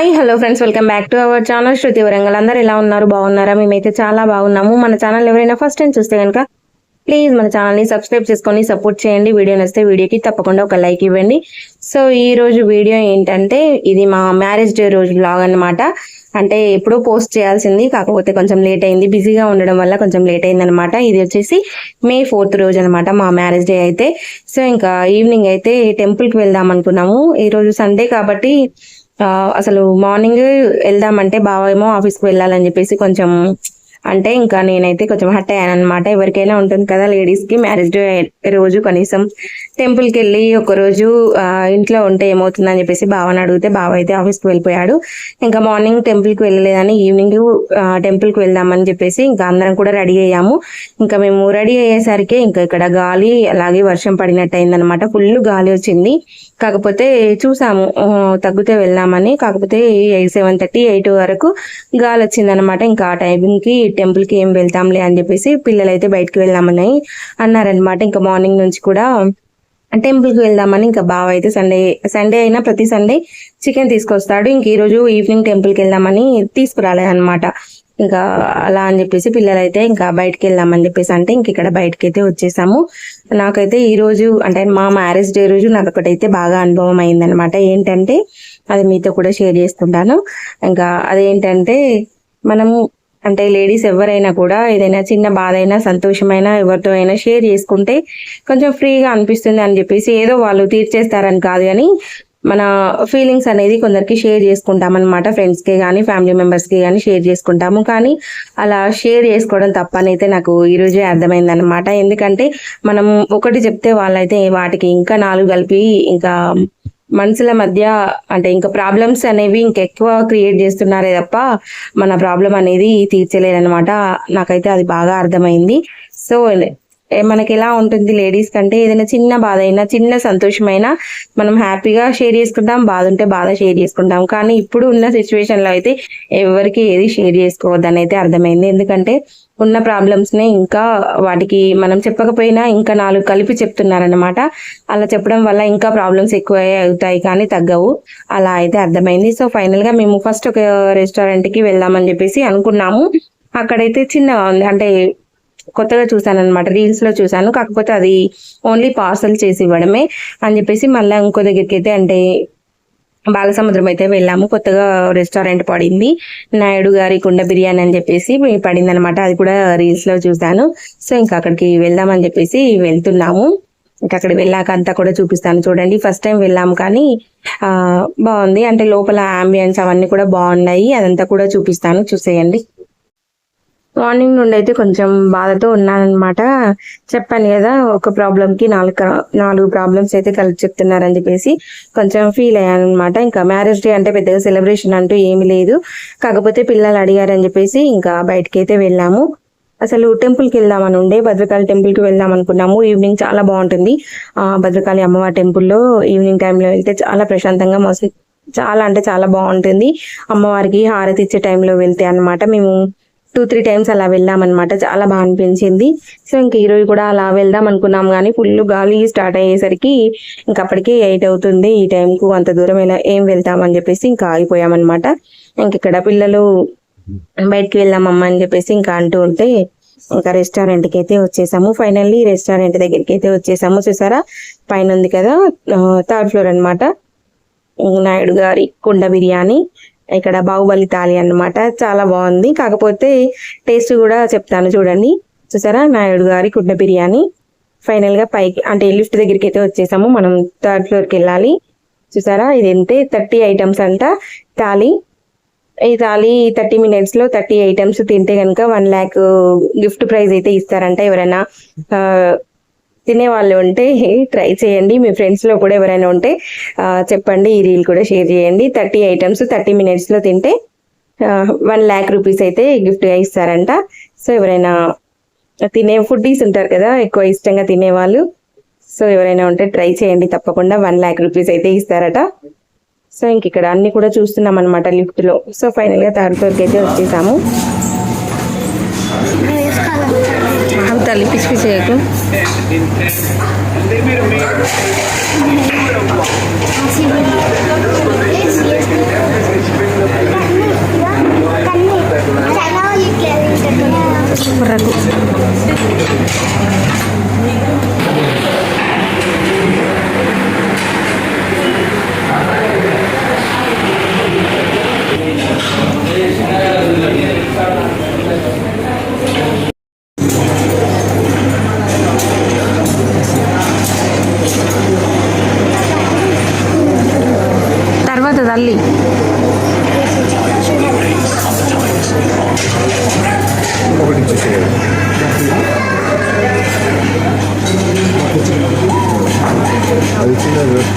Hi hello friends, welcome back to our channel Shruti Warangal. అందరూ ఎలా ఉన్నారు? బాగున్నారా? మేమైతే చాలా బాగున్నాము. మన ఛానల్ ఎవరైనా ఫస్ట్ టైం చూస్తే కనుక ప్లీజ్ మన ఛానల్ని సబ్స్క్రైబ్ చేసుకొని సపోర్ట్ చేయండి. వీడియో నచ్చితే వీడియోకి తప్పకుండా ఒక లైక్ ఇవ్వండి. సో ఈ రోజు వీడియో ఏంటంటే, ఇది మా మ్యారేజ్ డే రోజు బ్లాగ్ అనమాట. అంటే ఎప్పుడో పోస్ట్ చేయాల్సింది, కాకపోతే కొంచెం లేట్ అయింది. బిజీగా ఉండడం వల్ల కొంచెం లేట్ అయింది అనమాట. ఇది వచ్చేసి May 4th రోజు అనమాట మా మ్యారేజ్ డే అయితే. సో ఇంకా ఈవినింగ్ అయితే టెంపుల్కి వెళ్దాం అనుకున్నాము. ఈరోజు సండే కాబట్టి అసలు మార్నింగ్ వెళ్దామంటే బావ ఏమో ఆఫీస్కి వెళ్ళాలని చెప్పేసి కొంచెం అంటే ఇంకా నేనైతే కొంచెం హట్ అయ్యాను అనమాట. ఎవరికైనా ఉంటుంది కదా లేడీస్ కి మ్యారేజ్ డే రోజు కనీసం టెంపుల్కి వెళ్ళి ఒక రోజు ఇంట్లో ఉంటే ఏమవుతుందని చెప్పేసి బావని అడిగితే బావ అయితే ఆఫీస్కి వెళ్ళిపోయాడు. ఇంకా మార్నింగ్ టెంపుల్కి వెళ్ళలేదని ఈవినింగ్ టెంపుల్కి వెళ్దామని చెప్పేసి ఇంకా అందరం కూడా రెడీ అయ్యాము. ఇంకా మేము రెడీ అయ్యేసరికి ఇంకా ఇక్కడ గాలి అలాగే వర్షం పడినట్టు అయిందనమాట. ఫుల్ గాలి వచ్చింది. కాకపోతే చూసాము తగ్గితే వెళ్దామని, కాకపోతే 7:30 8 వరకు గాలి వచ్చిందనమాట. ఇంకా ఆ టైంకి టెంపుల్కి ఏం వెళ్తాంలే అని చెప్పేసి పిల్లలైతే బయటకు వెళ్దామని అన్నారనమాట. ఇంకా మార్నింగ్ నుంచి కూడా టెంపుల్కి వెళ్దామని ఇంకా బావ అయితే సండే అయినా ప్రతి సండే చికెన్ తీసుకొస్తాడు. ఇంక ఈరోజు ఈవినింగ్ టెంపుల్కి వెళ్దామని తీసుకురాలేదనమాట. ఇంకా అలా అని చెప్పేసి పిల్లలైతే ఇంకా బయటకు వెళ్దామని చెప్పేసి అంటే ఇంక ఇక్కడ బయటకి అయితే వచ్చేసాము. నాకైతే ఈ రోజు అంటే మా మ్యారేజ్ డే రోజు నాకు ఒకటైతే బాగా అనుభవం అయిందనమాట. ఏంటంటే అది మీతో కూడా షేర్ చేసుకుంటాను. ఇంకా అదేంటంటే మనము అంటే లేడీస్ ఎవరైనా కూడా ఏదైనా చిన్న బాధ అయినా సంతోషమైనా ఎవరితో అయినా షేర్ చేసుకుంటే కొంచెం ఫ్రీగా అనిపిస్తుంది అని చెప్పేసి, ఏదో వాళ్ళు తీర్చేస్తారని కాదు కానీ మన ఫీలింగ్స్ అనేది కొందరికి షేర్ చేసుకుంటాం అనమాట. ఫ్రెండ్స్కి కానీ ఫ్యామిలీ మెంబర్స్కి కానీ షేర్ చేసుకుంటాము. కానీ అలా షేర్ చేసుకోవడం తప్పనైతే నాకు ఈరోజే అర్థమైంది అనమాట. ఎందుకంటే మనం ఒకటి చెప్తే వాళ్ళైతే వాటికి ఇంకా 4 కలిపి ఇంకా మనుషుల మధ్య అంటే ఇంకా ప్రాబ్లమ్స్ అనేవి ఇంకెక్కువ క్రియేట్ చేస్తున్నారే తప్ప మన ప్రాబ్లం అనేది తీర్చలేరనమాట. నాకైతే అది బాగా అర్థమైంది. సో మనకి ఎలా ఉంటుంది లేడీస్ కంటే ఏదైనా చిన్న బాధ అయినా చిన్న సంతోషమైనా మనం హ్యాపీగా షేర్ చేసుకుంటాం, బాధ ఉంటే బాధ షేర్ చేసుకుంటాం. కానీ ఇప్పుడు ఉన్న సిచ్యువేషన్లో అయితే ఎవరికి ఏది షేర్ చేసుకోవద్దని అయితే అర్థమైంది. ఎందుకంటే ఉన్న ప్రాబ్లమ్స్నే ఇంకా వాటికి మనం చెప్పకపోయినా ఇంకా 4 కలిపి చెప్తున్నారనమాట. అలా చెప్పడం వల్ల ఇంకా ప్రాబ్లమ్స్ ఎక్కువ అవుతాయి కానీ తగ్గవు. అలా అయితే అర్థమైంది. సో ఫైనల్గా మేము ఫస్ట్ ఒక రెస్టారెంట్కి వెళ్దామని చెప్పేసి అనుకున్నాము. అక్కడైతే చిన్నగా ఉంది, అంటే కొత్తగా చూసాను అనమాట, రీల్స్లో చూసాను. కాకపోతే అది ఓన్లీ పార్సల్ చేసి ఇవ్వడమే అని చెప్పేసి మళ్ళీ ఇంకో దగ్గరికి అయితే అంటే బాలసముద్రం అయితే వెళ్ళాము. కొత్తగా రెస్టారెంట్ పడింది, నాయుడు గారి కుండ బిర్యానీ అని చెప్పేసి పడింది అనమాట. అది కూడా రీల్స్లో చూసాను. సో ఇంకా అక్కడికి వెళ్దామని చెప్పేసి వెళ్తున్నాము. ఇంకా అక్కడ వెళ్ళాక అంతా కూడా చూపిస్తాను చూడండి. ఫస్ట్ టైం వెళ్ళాము కానీ బాగుంది, అంటే లోపల అంబియన్స్ అవన్నీ కూడా బాగున్నాయి. అదంతా కూడా చూపిస్తాను, చూసేయండి. మార్నింగ్ నుండి అయితే కొంచెం బాధతో ఉన్నానమాట. చెప్పాను కదా ఒక ప్రాబ్లంకి 4 ప్రాబ్లమ్స్ అయితే కలిసి చెప్తున్నారని చెప్పేసి కొంచెం ఫీల్ అయ్యాను అనమాట. ఇంకా మ్యారేజ్ డే అంటే పెద్దగా సెలబ్రేషన్ అంటూ ఏమీ లేదు, కాకపోతే పిల్లలు అడిగారని చెప్పేసి ఇంకా బయటకి అయితే వెళ్ళాము. అసలు టెంపుల్కి వెళ్దామని ఉండే భద్రకాళి టెంపుల్కి వెళ్దాం అనుకున్నాము. ఈవినింగ్ చాలా బాగుంటుంది భద్రకాళి అమ్మవారి టెంపుల్లో. ఈవినింగ్ టైంలో వెళ్తే చాలా ప్రశాంతంగా చాలా అంటే చాలా బాగుంటుంది. అమ్మవారికి హారతి ఇచ్చే టైంలో వెళ్తే అనమాట. మేము 2-3 టైమ్స్ అలా వెళ్ళామన్నమాట. చాలా బాగా అనిపించింది. సో ఇంక ఈరోజు కూడా అలా వెళ్దాం అనుకున్నాం కానీ ఫుల్ గాలి స్టార్ట్ అయ్యేసరికి ఇంక అప్పటికే 8 అవుతుంది. ఈ టైంకు అంత దూరం ఏం వెళ్తామని చెప్పేసి ఇంకా ఆగిపోయామన్నమాట. ఇంక ఇక్కడ పిల్లలు బయటకు వెళ్దామమ్మా అని చెప్పేసి ఇంకా అంటూ ఉంటే ఇంకా రెస్టారెంట్కి అయితే వచ్చేసాము. ఫైనల్లీ రెస్టారెంట్ దగ్గరికి అయితే వచ్చేసాము. చూసారా పైన ఉంది కదా 3rd ఫ్లోర్ అనమాట, నాయుడు గారి కుండ బిర్యానీ. ఇక్కడ బాహుబలి థాలి అన్నమాట. చాలా బాగుంది, కాకపోతే టేస్ట్ కూడా చెప్తాను చూడండి. చూసారా నాయుడు గారి కుండ బిర్యానీ. ఫైనల్ గా పైకి అంటే లిఫ్ట్ దగ్గరికి అయితే వచ్చేసాము. మనం 3rd ఫ్లోర్కి వెళ్ళాలి. చూసారా ఇది ఎంతే 30 ఐటమ్స్ అంట థాలి. ఈ థాలి 30 minutes లో 30 ఐటమ్స్ తింటే కనుక 1 lakh గిఫ్ట్ ప్రైజ్ అయితే ఇస్తారంట. ఎవరైనా తినేవాళ్ళు ఉంటే ట్రై చేయండి. మీ ఫ్రెండ్స్లో కూడా ఎవరైనా ఉంటే చెప్పండి, ఈ రీల్ కూడా షేర్ చేయండి. 30 ఐటమ్స్ 30 minutes లో తింటే 1 lakh రూపీస్ అయితే గిఫ్ట్గా ఇస్తారంట. సో ఎవరైనా తినే ఫుడ్డీస్ ఉంటారు కదా, ఎక్కువ ఇష్టంగా తినేవాళ్ళు, సో ఎవరైనా ఉంటే ట్రై చేయండి. తప్పకుండా 1 lakh రూపీస్ అయితే ఇస్తారట. సో ఇంక ఇక్కడ అన్ని కూడా చూస్తున్నాం అనమాట లిఫ్ట్లో. సో ఫైనల్గా 3rd ఫ్లోర్కి అయితే వచ్చేసాము. తల్లి పిచ్చి పిచ్చి చేయకు. తర్వాత తల్లి అది చిన్న తర్వాత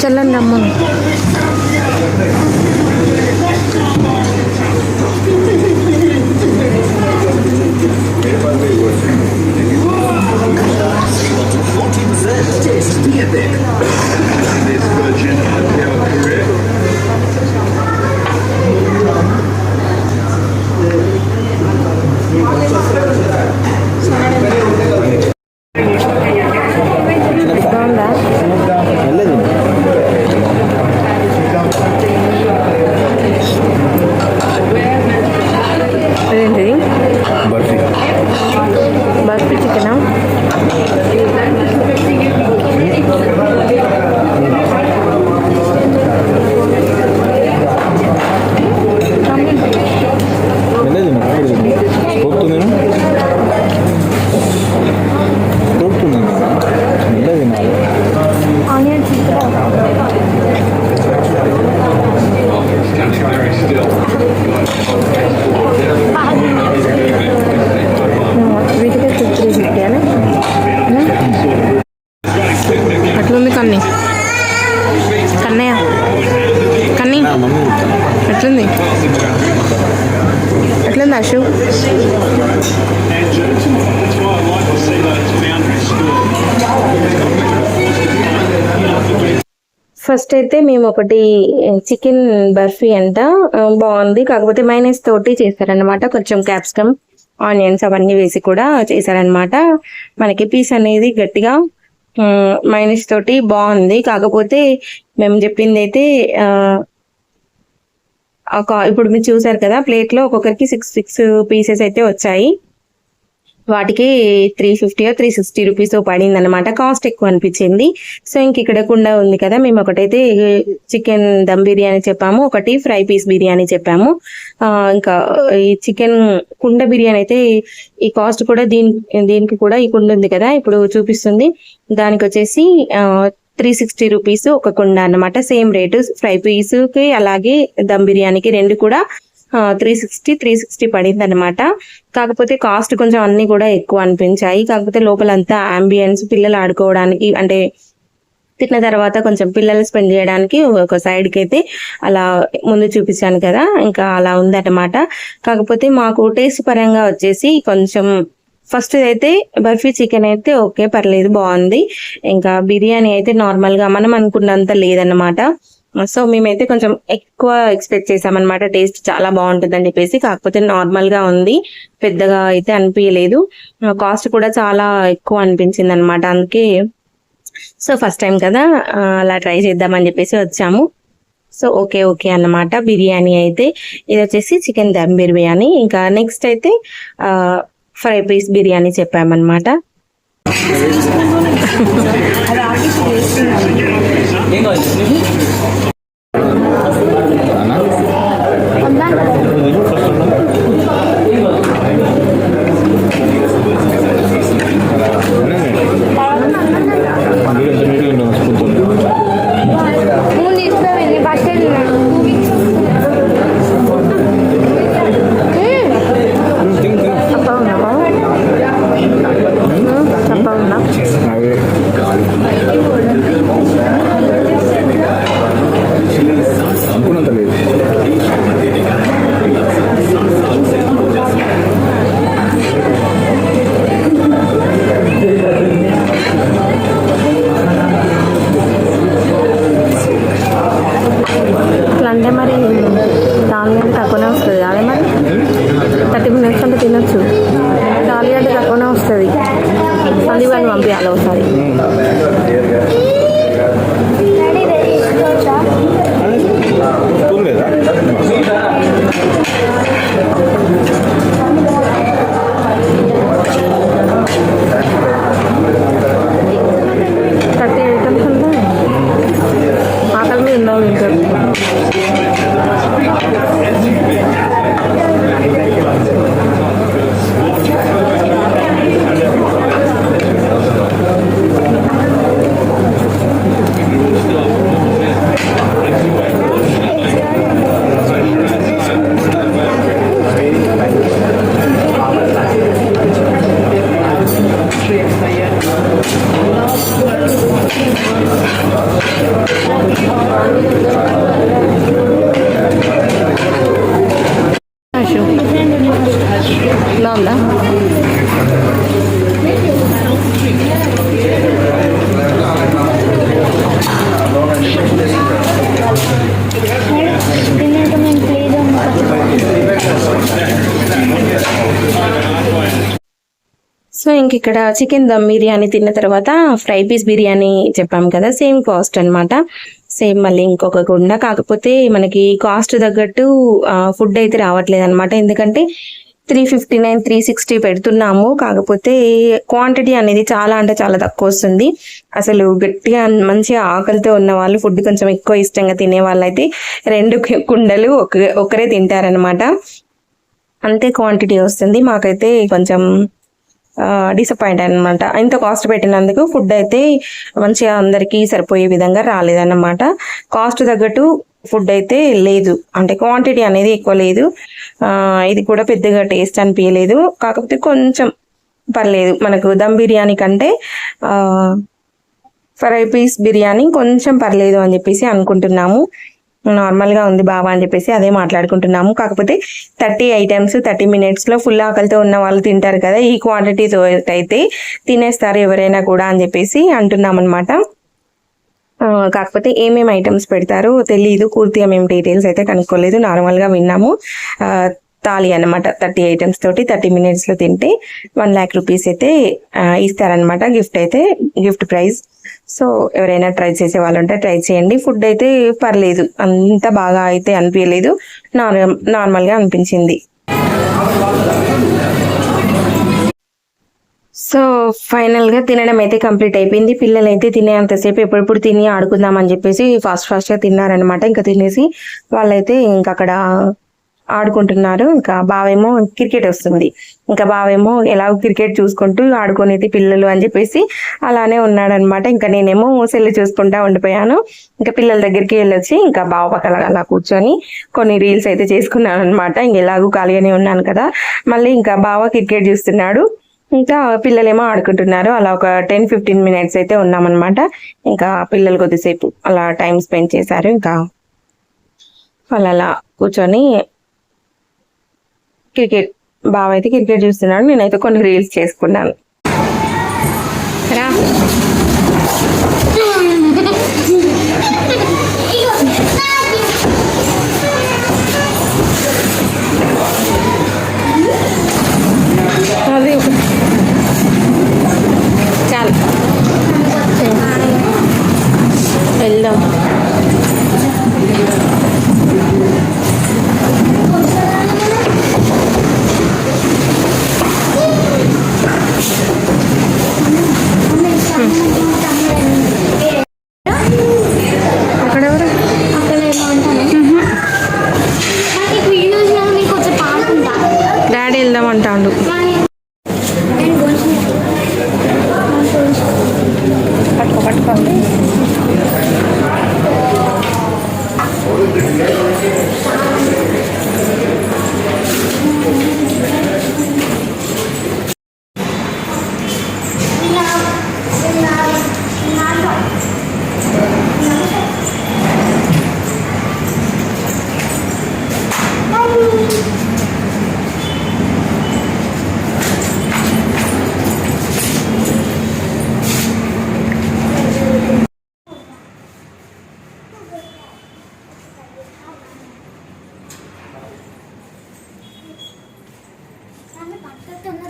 చల్లండి అమ్మ. బాగుందా? అదేంటిది? బర్ఫీ బర్ఫీ చికెనా? అట్లుంది కన్నీ. కన్నయ్య కన్నీ ఎట్లుంది? ఎట్లుంది అశు? ఫస్ట్ అయితే మేము ఒకటి చికెన్ బర్ఫీ అంట బాగుంది, కాకపోతే మైనస్ తోటి చేశారనమాట. కొంచెం క్యాప్సికమ్ ఆనియన్స్ అవన్నీ వేసి కూడా చేశారనమాట. మనకి పీస్ అనేది గట్టిగా మైనస్ తోటి బాగుంది. కాకపోతే మేము చెప్పింది అయితే ఇప్పుడు మీరు చూసారు కదా, ప్లేట్లో ఒక్కొక్కరికి 6 పీసెస్ అయితే వచ్చాయి. వాటికి 350 or 360 రూపీస్ పడింది అనమాట. కాస్ట్ ఎక్కువ అనిపించింది. సో ఇంక ఇక్కడ కుండ ఉంది కదా, మేము ఒకటైతే చికెన్ దమ్ బిర్యానీ చెప్పాము, ఒకటి ఫ్రై పీస్ బిర్యానీ చెప్పాము. ఇంకా ఈ చికెన్ కుండ బిర్యానీ అయితే ఈ కాస్ట్ కూడా దీనికి కూడా ఈ కుండ ఉంది కదా ఇప్పుడు చూపిస్తుంది, దానికి వచ్చేసి 360 రూపీస్ ఒక కుండ అన్నమాట. సేమ్ రేటు ఫ్రై పీస్కి అలాగే దమ్ బిర్యానీకి రెండు కూడా 360 పడింది అనమాట. కాకపోతే కాస్ట్ కొంచెం అన్ని కూడా ఎక్కువ అనిపించాయి. కాకపోతే లోపలంతా అంబియన్స్ పిల్లలు ఆడుకోవడానికి, అంటే తిన్న తర్వాత కొంచెం పిల్లలు స్పెండ్ చేయడానికి ఒక సైడ్కి అయితే అలా ముందు చూపించాను కదా, ఇంకా అలా ఉందన్నమాట. కాకపోతే మాకు టేస్ట్ పరంగా వచ్చేసి కొంచెం ఫస్ట్ అయితే బర్ఫీ చికెన్ అయితే ఓకే పర్లేదు బాగుంది. ఇంకా బిర్యానీ అయితే నార్మల్గా మనం అనుకున్నంత లేదన్నమాట. సో మేమైతే కొంచెం ఎక్కువ ఎక్స్పెక్ట్ చేసామన్నమాట, టేస్ట్ చాలా బాగుంటుందని చెప్పేసి. కాకపోతే నార్మల్ గా ఉంది, పెద్దగా అయితే అనిపించలేదు. కాస్ట్ కూడా చాలా ఎక్కువ అనిపించింది అనమాట. అందుకే సో ఫస్ట్ టైం కదా అలా ట్రై చేద్దామని చెప్పేసి వచ్చాము. సో ఓకే ఓకే అన్నమాట. బిర్యానీ అయితే ఇది వచ్చేసి చికెన్ దమ్ బిర్యానీ. ఇంకా నెక్స్ట్ అయితే ఫ్రై పీస్ బిర్యానీ చెప్పామన్నమాట. అనుకున్నంత లేదు. ఇట్లా అంటే మరి దాని తక్కువనే వస్తుంది. అదే మరి 30 minutes అంటే తినొచ్చు. దాని అంటే తక్కువనే వస్తుంది. అది వాళ్ళు పంపించాలి ఒకసారి. లేదా 30 ఐటమ్స్ ఉంటే ఆకలి మీద ఉండాలి ఇంకా. బాగుందా? సో ఇంక ఇక్కడ చికెన్ దమ్ బిర్యానీ తిన్న తర్వాత ఫ్రై పీస్ బిర్యానీ చెప్పాం కదా, సేమ్ కాస్ట్ అన్నమాట. సేమ్ మళ్ళీ ఇంకొక గుండ, కాకపోతే మనకి కాస్ట్ తగ్గట్టు ఫుడ్ అయితే రావట్లేదు అనమాట. ఎందుకంటే 359, 360 పెడుతున్నాము, కాకపోతే క్వాంటిటీ అనేది చాలా అంటే చాలా తక్కువ వస్తుంది. అసలు గట్టిగా మంచిగా ఆకలితో ఉన్న వాళ్ళు, ఫుడ్ కొంచెం ఎక్కువ ఇష్టంగా తినే వాళ్ళు అయితే 2 కుండలు ఒకరే తింటారనమాట. అంతే క్వాంటిటీ వస్తుంది. మాకైతే కొంచెం డిసప్పాయింట్ అనమాట. ఇంత కాస్ట్ పెట్టినందుకు ఫుడ్ అయితే మంచిగా అందరికీ సరిపోయే విధంగా రాలేదన్నమాట. కాస్ట్ తగ్గట్టు ఫుడ్ అయితే లేదు, అంటే క్వాంటిటీ అనేది ఎక్కువ లేదు. ఇది కూడా పెద్దగా టేస్ట్ అనిపించలేదు, కాకపోతే కొంచెం పర్లేదు. మనకు దమ్ బిర్యానీ కంటే ఫ్రై పీస్ బిర్యానీ కొంచెం పర్లేదు అని చెప్పేసి అనుకుంటున్నాము. నార్మల్గా ఉంది బాబా అని చెప్పేసి అదే మాట్లాడుకుంటున్నాము. కాకపోతే 30 items 30 minutesలో ఫుల్ ఆకలితో ఉన్న వాళ్ళు తింటారు కదా, ఈ క్వాంటిటీతో అయితే తినేస్తారు ఎవరైనా కూడా అని చెప్పేసి అంటున్నాం అనమాట. కాకపోతే ఏమేమి ఐటమ్స్ పెడతారో తెలియదు, పూర్తిగా మేము డీటెయిల్స్ అయితే కనుక్కోలేదు. నార్మల్గా విన్నాము తాళి అనమాట. 30 items తోటి 30 minutesలో తింటే 1 lakh rupees అయితే ఇస్తారనమాట. Gift praise. సో ఎవరైనా ట్రై చేసే వాళ్ళు ఉంటే ట్రై చేయండి. ఫుడ్ అయితే పర్లేదు, అంత బాగా అయితే అనిపించలేదు, నార్మల్గా అనిపించింది. సో ఫైనల్గా తినడం అయితే కంప్లీట్ అయిపోయింది. పిల్లలు అయితే తినేంతసేపు ఎప్పుడెప్పుడు తిని ఆడుకుందాం అని చెప్పేసి ఫాస్ట్గా తిన్నారనమాట. ఇంకా తినేసి వాళ్ళైతే ఇంకా అక్కడ ఆడుకుంటున్నారు. ఇంకా బావేమో క్రికెట్ వస్తుంది, ఇంకా బావేమో ఎలా క్రికెట్ చూసుకుంటూ ఆడుకునేది పిల్లలు అని చెప్పేసి అలానే ఉన్నాడనమాట. ఇంకా నేనేమో సెల్ చూసుకుంటా ఉండిపోయాను. ఇంకా పిల్లల దగ్గరికి వెళ్ళొచ్చి ఇంకా బావ పక్కన అలా కూర్చొని కొన్ని రీల్స్ అయితే చేసుకున్నాను అనమాట. ఇంక ఎలాగూ ఖాళీగానే ఉన్నాను కదా, మళ్ళీ ఇంకా బావ క్రికెట్ చూస్తున్నాడు, ఇంకా పిల్లలేమో ఆడుకుంటున్నారు. అలా ఒక 10-15 minutes అయితే ఉన్నామన్నమాట. ఇంకా పిల్లలు కొద్దిసేపు అలా టైం స్పెండ్ చేశారు. ఇంకా వాళ్ళు అలా కూర్చొని క్రికెట్, బావ అయితే క్రికెట్ చూస్తున్నాడు, నేనైతే కొన్ని రీల్స్ చేసుకున్నాను. రా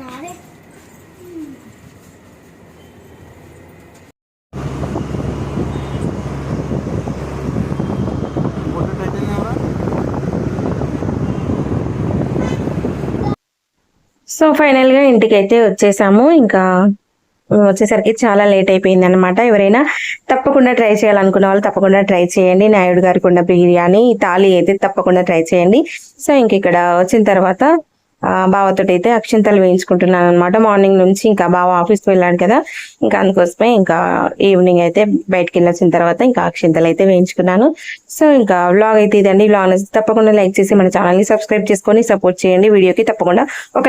రాదే సో ఫైనల్ గా ఇంటికి అయితే వచ్చేసాము. ఇంకా వచ్చేసరికి చాలా లేట్ అయిపోయింది అనమాట. ఎవరైనా తప్పకుండా ట్రై చేయాలనుకున్న వాళ్ళు తప్పకుండా ట్రై చేయండి. నాయుడు గారి కుండ బిర్యానీ థాలీ అయితే తప్పకుండా ట్రై చేయండి. సో ఇంక ఇక్కడ వచ్చిన తర్వాత బావతో అయితే అక్షింతలు వేయించుకుంటున్నాను అనమాట. మార్నింగ్ నుంచి ఇంకా బావ ఆఫీస్కి వెళ్ళాను కదా, ఇంకా అందుకోసమే ఇంకా ఈవినింగ్ అయితే బయటకు వెళ్ళొచ్చిన తర్వాత ఇంకా అక్షింతలు అయితే వేయించుకున్నాను. సో ఇంకా వ్లాగ్ అయితే ఇదండి. వ్లాగ్ తప్పకుండా లైక్ చేసి మన ఛానల్ని సబ్స్క్రైబ్ చేసుకొని సపోర్ట్ చేయండి. వీడియోకి తప్పకుండా ఒక